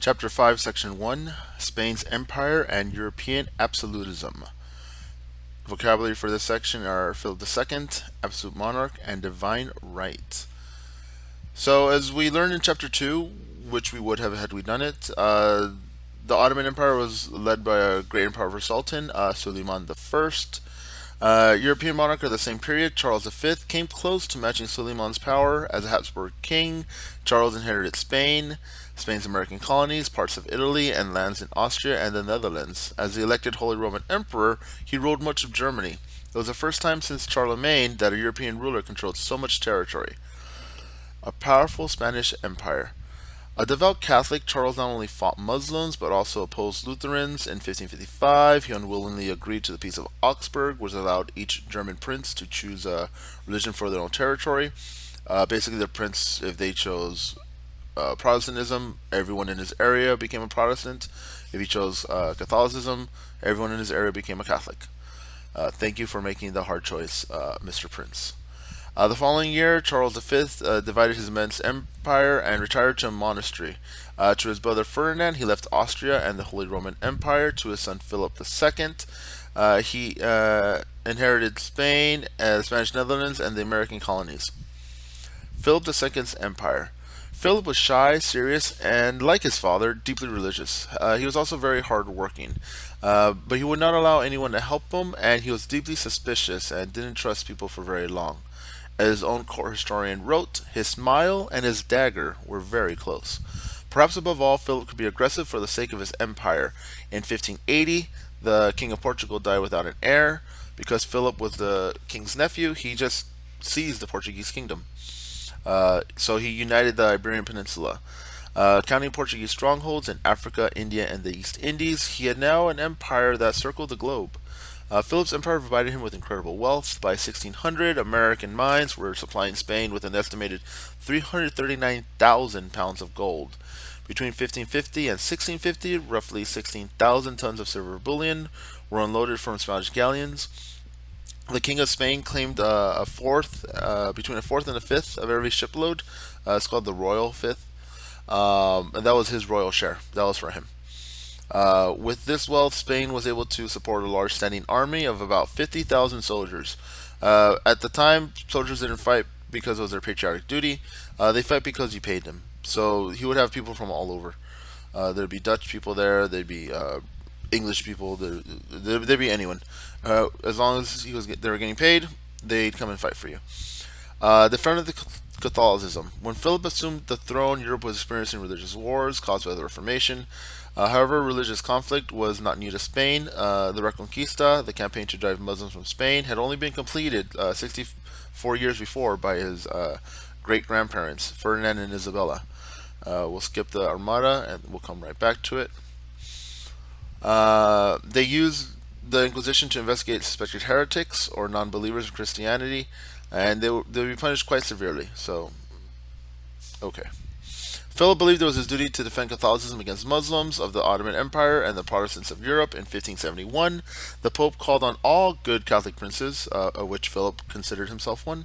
Chapter 5, Section 1, Spain's Empire and European Absolutism. Vocabulary for this section are Philip II, Absolute Monarch, and Divine Right. So, as we learned in Chapter 2, which we would have had we done it, the Ottoman Empire was led by a great and powerful sultan, Suleiman I. European monarch of the same period, Charles V, came close to matching Suleiman's power as a Habsburg king. Charles inherited Spain, Spain's American colonies, parts of Italy, and lands in Austria and the Netherlands. As the elected Holy Roman Emperor, he ruled much of Germany. It was the first time since Charlemagne that a European ruler controlled so much territory. A powerful Spanish empire. A devout Catholic, Charles not only fought Muslims but also opposed Lutherans. In 1555, he unwillingly agreed to the Peace of Augsburg, which allowed each German prince to choose a religion for their own territory. Basically, the prince, if they chose Protestantism, everyone in his area became a Protestant. If he chose Catholicism, everyone in his area became a Catholic. Thank you for making the hard choice, Mr. Prince. The following year, Charles V divided his immense empire and retired to a monastery. To his brother Ferdinand, he left Austria and the Holy Roman Empire. To his son Philip II, he inherited Spain, the Spanish Netherlands, and the American colonies. Philip II's empire. Philip was shy, serious, and, like his father, deeply religious. He was also very hardworking, but he would not allow anyone to help him, and he was deeply suspicious and didn't trust people for very long. As his own court historian wrote, his smile and his dagger were very close. Perhaps above all, Philip could be aggressive for the sake of his empire. In 1580, the King of Portugal died without an heir. Because Philip was the king's nephew, he just seized the Portuguese kingdom. So he united the Iberian Peninsula. Counting Portuguese strongholds in Africa, India, and the East Indies, he had now an empire that circled the globe. Philip's empire provided him with incredible wealth. By 1600, American mines were supplying Spain with an estimated 339,000 pounds of gold. Between 1550 and 1650, roughly 16,000 tons of silver bullion were unloaded from Spanish galleons. The King of Spain claimed a fourth, between a fourth and a fifth of every shipload. It's called the Royal Fifth, and that was his royal share. That was for him. With this wealth, Spain was able to support a large standing army of about 50,000 soldiers. At the time, soldiers didn't fight because it was their patriotic duty. They fight because you paid them. So he would have people from all over. There'd be Dutch people there. There'd be English people. There'd be anyone. As long as they were getting paid, they'd come and fight for you. Defended the Catholicism. When Philip assumed the throne, Europe was experiencing religious wars caused by the Reformation. However, religious conflict was not new to Spain. The Reconquista, the campaign to drive Muslims from Spain, had only been completed 64 years before by his great grandparents, Ferdinand and Isabella. We'll skip the Armada and we'll come right back to it. They used the Inquisition to investigate suspected heretics or non believers in Christianity, and they would be punished quite severely. So, okay. Philip believed it was his duty to defend Catholicism against Muslims of the Ottoman Empire and the Protestants of Europe. In 1571, the Pope called on all good Catholic princes, of which Philip considered himself one,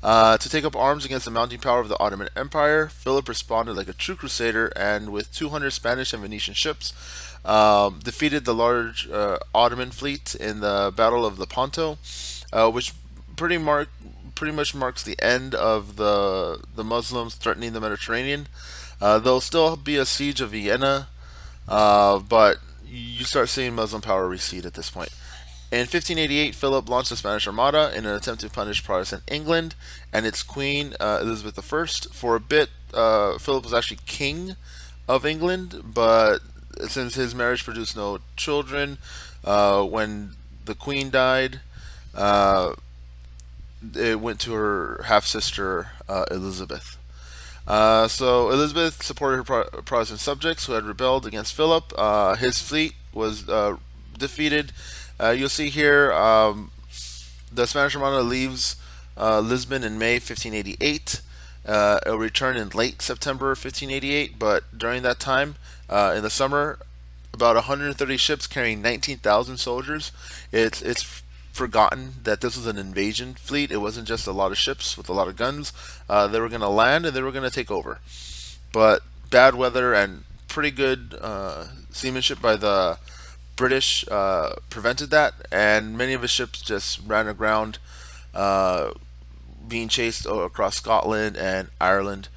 to take up arms against the mounting power of the Ottoman Empire. Philip responded like a true crusader and, with 200 Spanish and Venetian ships, defeated the large Ottoman fleet in the Battle of Lepanto, which pretty much marks the end of the Muslims threatening the Mediterranean. There'll still be a siege of Vienna, but you start seeing Muslim power recede at this point. In 1588, Philip launched the Spanish Armada in an attempt to punish Protestant England and its queen, Elizabeth I. For a bit, Philip was actually king of England, but since his marriage produced no children, when the queen died, it went to her half sister, Elizabeth. So Elizabeth supported her Protestant subjects who had rebelled against Philip. His fleet was defeated. You'll see here the Spanish Armada leaves Lisbon in May 1588. It'll return in late September 1588, but during that time, in the summer, about 130 ships carrying 19,000 soldiers. It's forgotten that this was an invasion fleet. It wasn't just a lot of ships with a lot of guns. They were going to land and they were going to take over. But bad weather and pretty good seamanship by the British prevented that, and many of his ships just ran aground, uh, being chased across Scotland and Ireland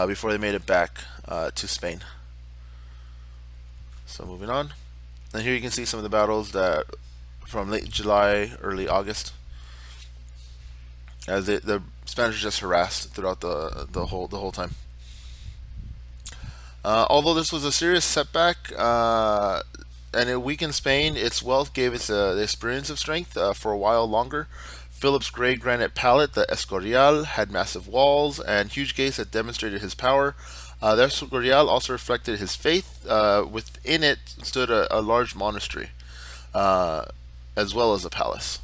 before they made it back to Spain. So moving on, and here you can see some of the battles that from late July, early August, as the Spanish were just harassed throughout the whole time. Although this was a serious setback and it weakened Spain, its wealth gave it the experience of strength for a while longer. Philip's grey granite palette, the Escorial, had massive walls and huge gates that demonstrated his power. The Escorial also reflected his faith. Within it stood a large monastery, uh, as well as a palace.